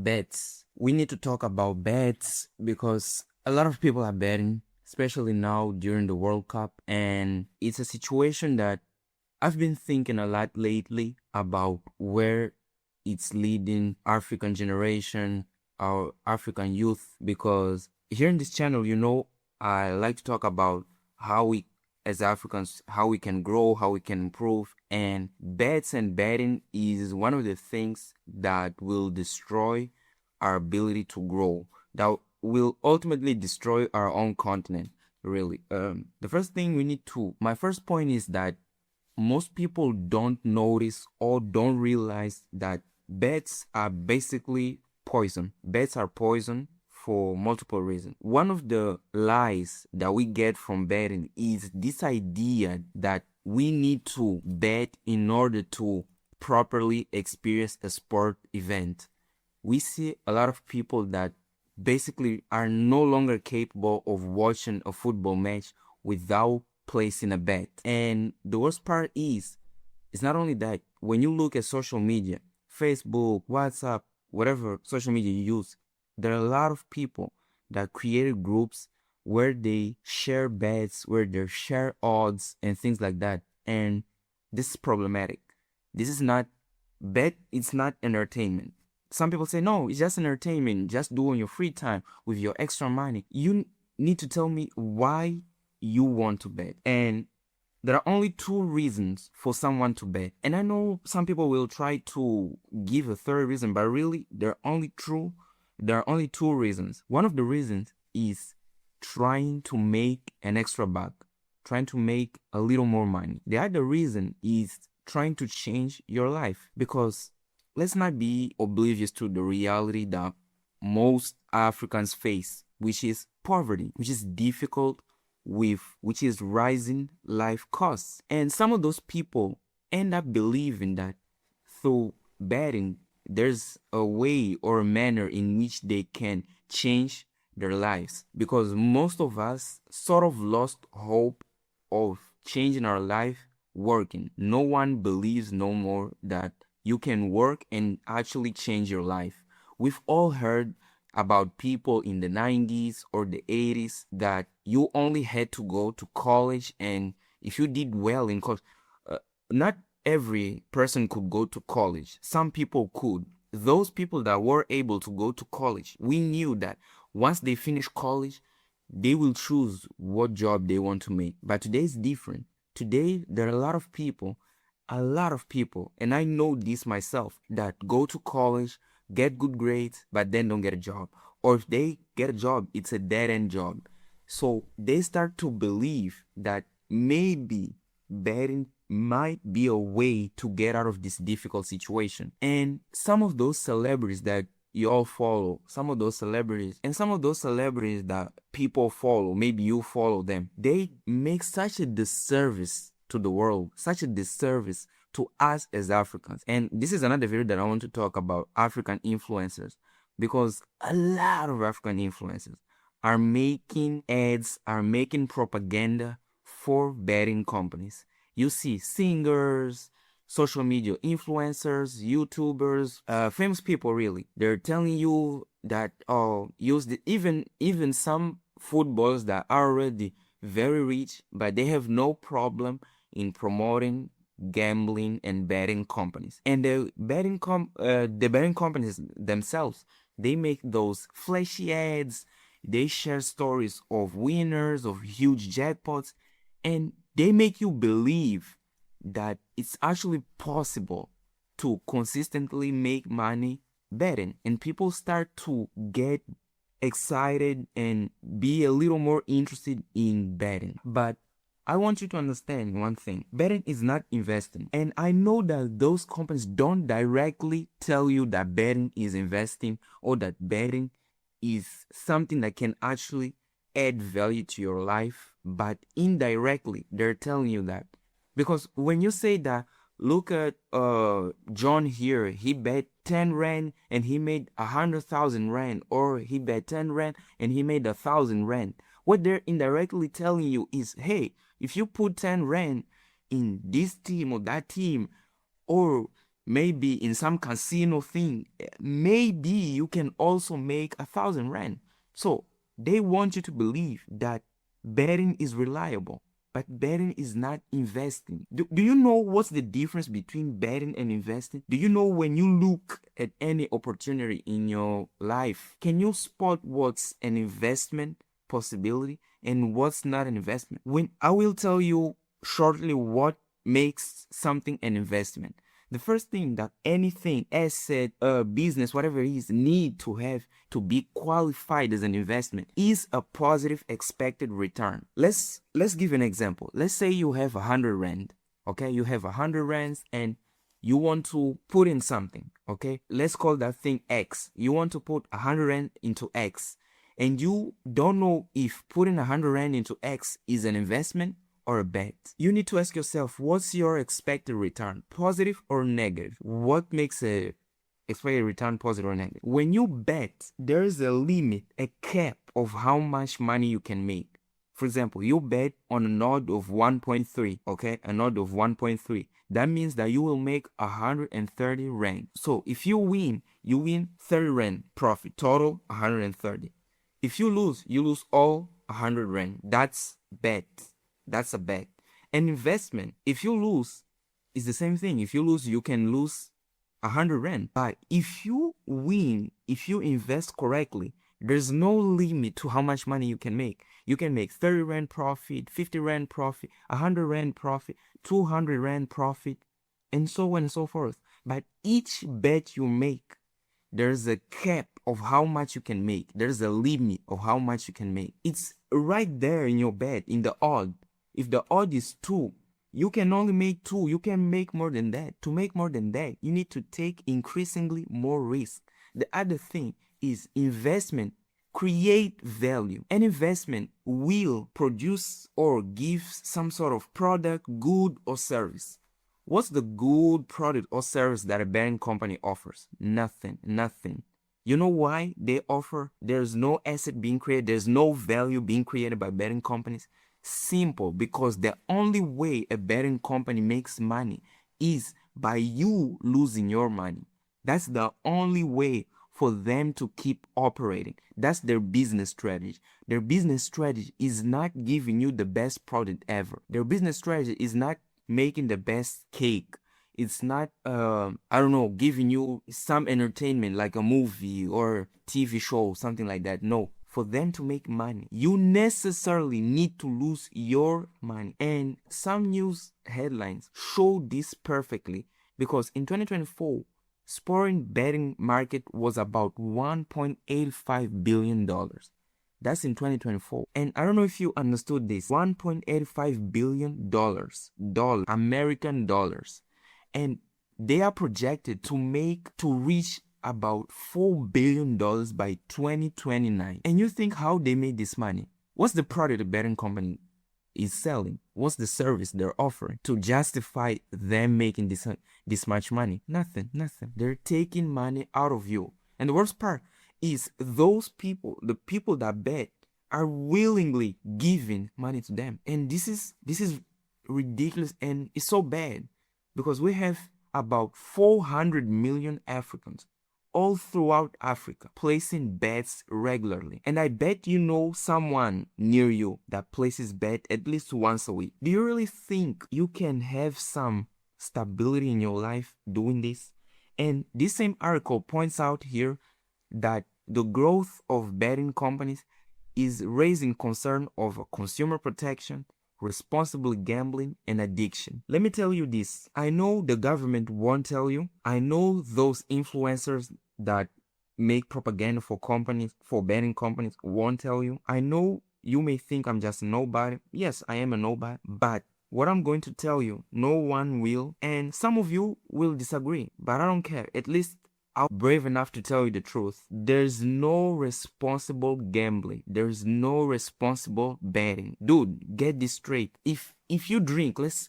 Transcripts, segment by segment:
bets. We need to talk about bets because a lot of people are betting, especially now during the World Cup. And it's a situation that I've been thinking a lot lately about where it's leading African generation, our African youth, because here in this channel, I like to talk about how we as Africans, how we can grow, how we can improve. And bets and betting is one of the things that will destroy our ability to grow, that will ultimately destroy our own continent, really. My first point is that most people don't notice or don't realize that bets are basically poison. Bets are poison for multiple reasons. One of the lies that we get from betting is this idea that we need to bet in order to properly experience a sport event. We see a lot of people that basically are no longer capable of watching a football match without placing a bet. And the worst part is, it's not only that. When you look at social media, Facebook, WhatsApp, whatever social media you use, there are a lot of people that created groups where they share bets, where they share odds and things like that. And this is problematic. This is not bet, it's not entertainment. Some people say, no, it's just entertainment, just do on your free time with your extra money. You need to tell me why you want to bet. And there are only two reasons for someone to bet. And I know some people will try to give a third reason, but really there are only two reasons. One of the reasons is trying to make an extra buck, trying to make a little more money. The other reason is trying to change your life, because let's not be oblivious to the reality that most Africans face, which is poverty, which is difficult, which is rising life costs. And some of those people end up believing that through betting, there's a way or a manner in which they can change their lives. Because most of us sort of lost hope of changing our life working. No one believes no more that you can work and actually change your life. We've all heard about people in the 90s or the 80s that you only had to go to college, and if you did well in college, not every person could go to college. Some people could. Those people that were able to go to college, we knew that once they finish college, they will choose what job they want to make. But today is different. Today, there are a lot of people, and I know this myself, that go to college, get good grades, but then don't get a job. Or if they get a job, it's a dead-end job. So they start to believe that maybe betting might be a way to get out of this difficult situation. And some of those celebrities that you all follow, some of those celebrities that people follow, maybe you follow them, they make such a disservice to the world, such a disservice to us as Africans. And this is another video that I want to talk about African influencers, because a lot of African influencers are making ads, are making propaganda for betting companies. You see singers, social media influencers, YouTubers, famous people, really. They're telling you that even some footballers that are already very rich, but they have no problem in promoting gambling and betting companies. And the betting companies themselves, they make those flashy ads, they share stories of winners, of huge jackpots, and they make you believe that it's actually possible to consistently make money betting. And people start to get excited and be a little more interested in betting. But I want you to understand one thing. Betting is not investing. And I know that those companies don't directly tell you that betting is investing, or that betting is something that can actually add value to your life. But indirectly, they're telling you that. Because when you say that, look at John here, he bet 10 rand and he made 100,000 rand, or he bet 10 rand and he made 1,000 rand. What they're indirectly telling you is, hey, if you put 10 rand in this team or that team, or maybe in some casino thing, maybe you can also make 1,000 rand. So they want you to believe that betting is reliable, but betting is not investing. Do you know what's the difference between betting and investing? Do you know when you look at any opportunity in your life, can you spot what's an investment possibility and what's not an investment? When I will tell you shortly what makes something an investment. The first thing that anything, asset, business, whatever it is, need to have to be qualified as an investment is a positive expected return. Let's give an example. Let's say you have 100 rand. Okay, you have 100 rands and you want to put in something. Okay, let's call that thing X. You want to put 100 rand into X, and you don't know if putting 100 rand into X is an investment or a bet. You need to ask yourself, what's your expected return, positive or negative? What makes a expected return positive or negative? When you bet, there is a limit, a cap of how much money you can make. For example, you bet on an odd of 1.3, okay, an odd of 1.3. That means that you will make 130 rand. So if you win 30 rand profit, total 130. If you lose all 100 rand. That's bet. That's a bet. An investment, if you lose, it's the same thing. If you lose, you can lose 100 rand. But if you win, if you invest correctly, there's no limit to how much money you can make. You can make 30 rand profit, 50 rand profit, 100 rand profit, 200 rand profit, and so on and so forth. But each bet you make, there's a cap of how much you can make. There's a limit of how much you can make. It's right there in your bet, in the odd. If the odd is 2, you can only make 2. You can make more than that. To make more than that, you need to take increasingly more risk. The other thing is investment create value. An investment will produce or give some sort of product, good or service. What's the good product or service that a betting company offers? Nothing. You know why they offer? There's no asset being created. There's no value being created by betting companies. Simple, because the only way a betting company makes money is by you losing your money. That's the only way for them to keep operating. That's their business strategy. Their business strategy is not giving you the best product ever. Their business strategy is not making the best cake. It's not, giving you some entertainment like a movie or TV show, something like that. No. For them to make money, you necessarily need to lose your money. And some news headlines show this perfectly, because in 2024, sporting betting market was about $1.85 billion. That's in 2024. And I don't know if you understood this. $1.85 billion, American dollars. And they are projected to reach about $4 billion by 2029. And you think how they made this money? What's the product the betting company is selling? What's the service they're offering to justify them making this much money? Nothing. They're taking money out of you. And the worst part is those people, the people that bet, are willingly giving money to them. And this is ridiculous, and it's so bad, because we have about 400 million Africans all throughout Africa placing bets regularly. And I bet you know someone near you that places bet at least once a week. Do you really think you can have some stability in your life doing this? And this same article points out here that the growth of betting companies is raising concern over consumer protection, responsible gambling, and addiction. Let me tell you this. I know the government won't tell you. I know those influencers that make propaganda for companies, for betting companies, won't tell you. I know you may think I'm just a nobody. Yes, I am a nobody. But what I'm going to tell you, no one will. And some of you will disagree. But I don't care. At least I'm brave enough to tell you the truth. There's no responsible gambling. There's no responsible betting. Dude, get this straight. If you drink, let's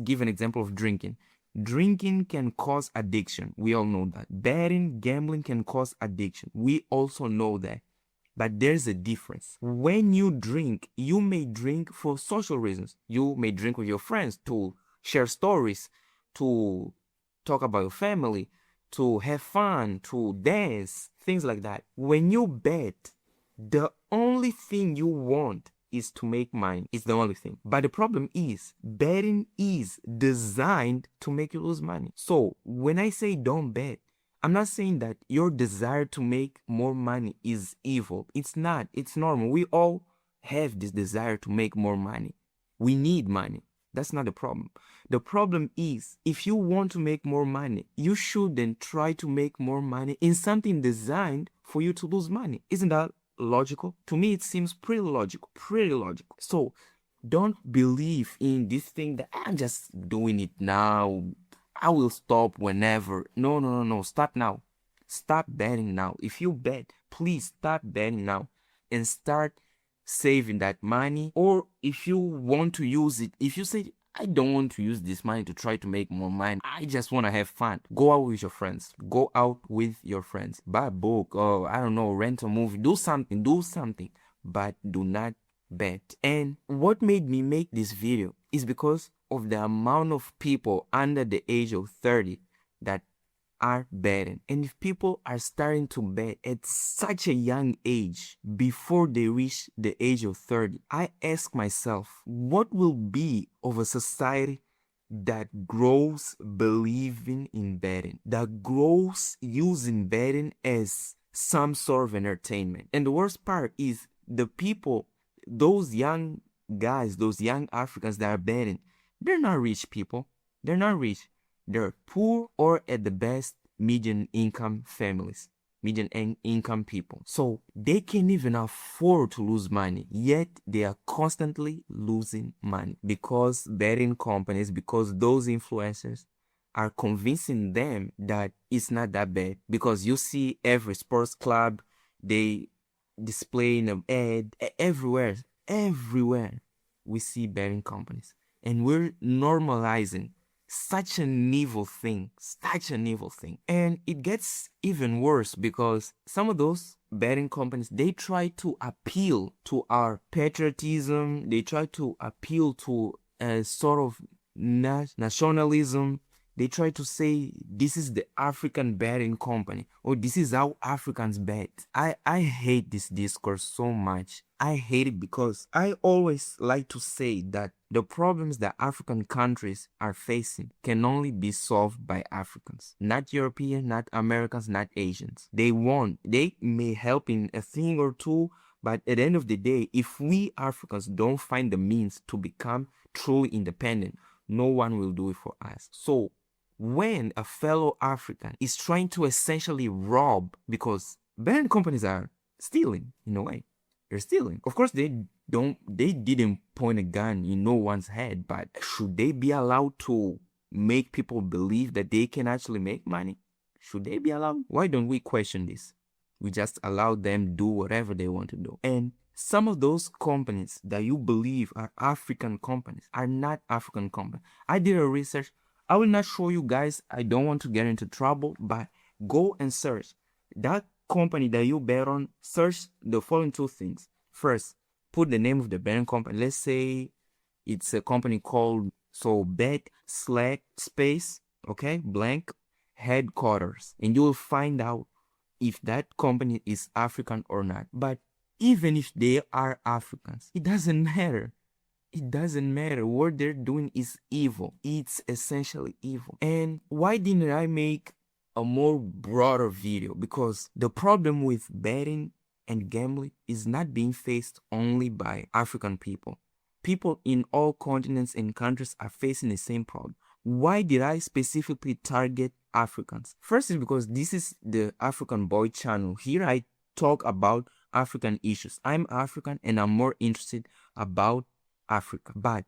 give an example of drinking. Drinking can cause addiction. We all know that. Betting, gambling can cause addiction. We also know that. But there's a difference. When you drink, you may drink for social reasons. You may drink with your friends to share stories, to talk about your family, to have fun, to dance, things like that. When you bet, the only thing you want is to make money. It's the only thing. But the problem is, betting is designed to make you lose money. So when I say don't bet, I'm not saying that your desire to make more money is evil. It's not. It's normal. We all have this desire to make more money. We need money. That's not the problem. The problem is, if you want to make more money, you shouldn't try to make more money in something designed for you to lose money. Isn't that logical? To me, it seems pretty logical. Pretty logical. So don't believe in this thing that I'm just doing it now. I will stop whenever. No, no, no, no. Stop now. Stop betting now. If you bet, please stop betting now and start saving that money. Or if you want to use it, if you say, I don't want to use this money to try to make more money, I just want to have fun, go out with your friends. Go out with your friends. Buy a book, or I don't know, rent a movie. Do something. But do not bet. And what made me make this video is because of the amount of people under the age of 30 that are betting. And if people are starting to bet at such a young age, before they reach the age of 30, I ask myself, what will be of a society that grows believing in betting, that grows using betting as some sort of entertainment? And the worst part is, the people, those young guys, those young Africans that are betting, they're not rich people. They're not rich. They're poor, or at the best, median income families, median income people. So they can't even afford to lose money, yet they are constantly losing money because betting companies, because those influencers are convincing them that it's not that bad. Because you see every sports club, they display an ad everywhere we see betting companies. And we're normalizing such an evil thing. And it gets even worse because some of those betting companies, they try to appeal to our patriotism. They try to appeal to a sort of nationalism. They try to say, this is the African betting company, or this is how Africans bet. I hate this discourse so much. I hate it because I always like to say that the problems that African countries are facing can only be solved by Africans. Not Europeans, not Americans, not Asians. They won't. They may help in a thing or two, but at the end of the day, if we Africans don't find the means to become truly independent, no one will do it for us. So when a fellow African is trying to essentially rob, because betting companies are stealing in a way. They're stealing. Of course, they didn't point a gun in no one's head, but should they be allowed to make people believe that they can actually make money? Should they be allowed? Why don't we question this? We just allow them do whatever they want to do. And some of those companies that you believe are African companies are not African companies. I did a research. I will not show you guys. I don't want to get into trouble, but go and search. That company that you bet on, search the following two things. First, put the name of the betting company. Let's say it's a company called bet/space, okay, blank headquarters, and you will find out if that company is African or not. But even if they are Africans, it doesn't matter. It doesn't matter. What they're doing is evil. It's essentially evil. And why didn't I make a more broader video? Because the problem with betting and gambling is not being faced only by African people. People in all continents and countries are facing the same problem. Why did I specifically target Africans? First is because this is the African Boy channel. Here I talk about African issues. I'm African and I'm more interested about Africa. But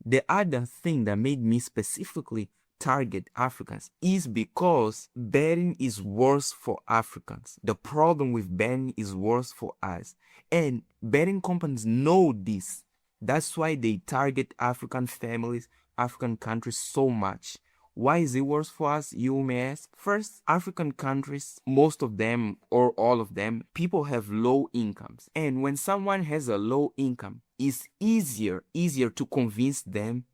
the other thing that made me specifically target Africans is because betting is worse for Africans. The problem with betting is worse for us. And betting companies know this. That's why they target African families, African countries so much. Why is it worse for us, you may ask? First, African countries, most of them or all of them, people have low incomes. And when someone has a low income, it's easier to convince them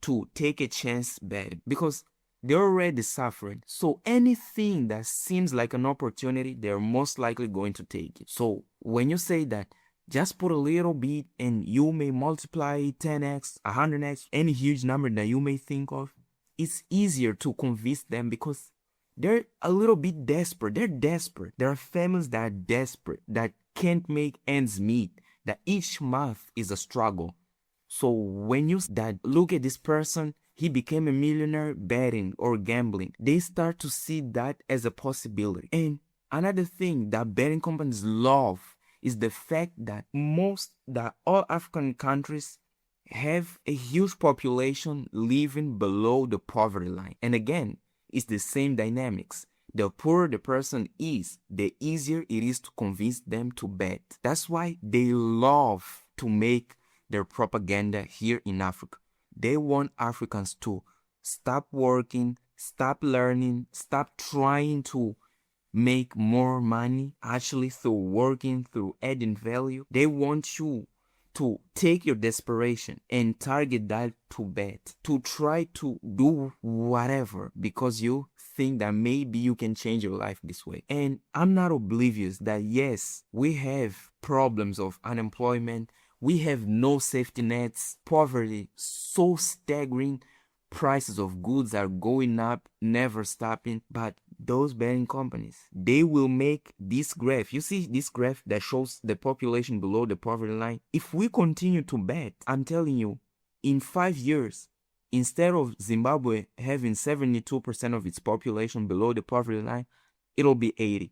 to take a chance betting. Because they're already suffering. So anything that seems like an opportunity, they're most likely going to take it. So when you say that, just put a little bit and you may multiply 10x, 100x, any huge number that you may think of, it's easier to convince them because they're a little bit desperate. They're desperate. There are families that are desperate, that can't make ends meet, that each month is a struggle. So when you that look at this person, he became a millionaire betting or gambling, they start to see that as a possibility. And another thing that betting companies love is the fact that all African countries have a huge population living below the poverty line. And again, it's the same dynamics. The poorer the person is, the easier it is to convince them to bet. That's why they love to make their propaganda here in Africa. They want Africans to stop working, stop learning, stop trying to make more money actually through working, through adding value. They want you to take your desperation and target that to bet, to try to do whatever because you think that maybe you can change your life this way. And I'm not oblivious that yes, we have problems of unemployment, we have no safety nets, poverty so staggering, prices of goods are going up, never stopping. But those betting companies, they will make this graph. You see this graph that shows the population below the poverty line? If we continue to bet, I'm telling you, in 5 years, instead of Zimbabwe having 72% of its population below the poverty line, it'll be 80.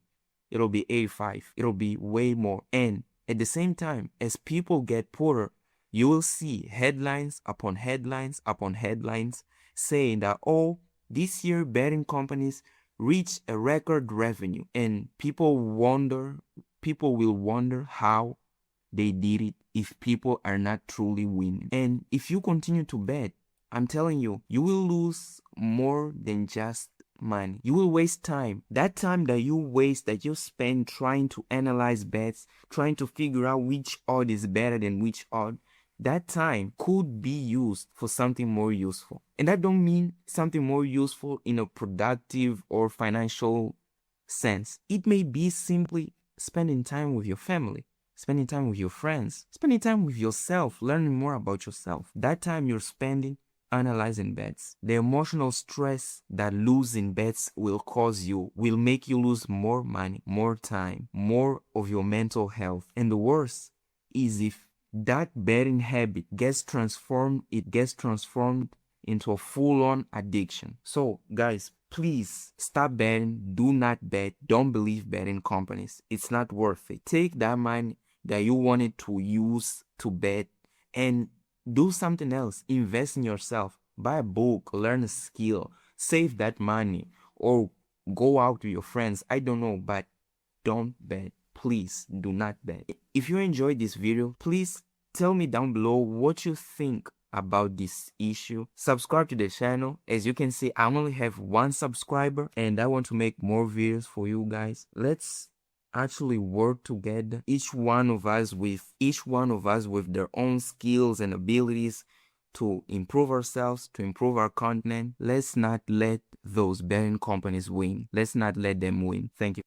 It'll be 85. It'll be way more. And at the same time, as people get poorer, you will see headlines upon headlines upon headlines saying that, oh, this year betting companies reached a record revenue. And people will wonder how they did it if people are not truly winning. And if you continue to bet, I'm telling you, you will lose more than just money. You will waste time. That time that you waste, that you spend trying to analyze bets, trying to figure out which odd is better than which odd, that time could be used for something more useful. And I don't mean something more useful in a productive or financial sense. It may be simply spending time with your family, spending time with your friends, spending time with yourself, learning more about yourself. That time you're spending analyzing bets, the emotional stress that losing bets will cause you will make you lose more money, more time, more of your mental health. And the worst is if that betting habit gets transformed into a full-on addiction. So guys, please stop betting. Do not bet. Don't believe betting companies. It's not worth it. Take that money that you wanted to use to bet and do something else. Invest in yourself. Buy a book, learn a skill, save that money, or go out with your friends. I don't know, but don't bet. Please do not bet. If you enjoyed this video, please tell me down below what you think about this issue. Subscribe to the channel. As you can see, I only have 1 subscriber and I want to make more videos for you guys. Let's actually work together, each one of us with their own skills and abilities, to improve ourselves, to improve our content. Let's not let those betting companies win. Let's not let them win. Thank you.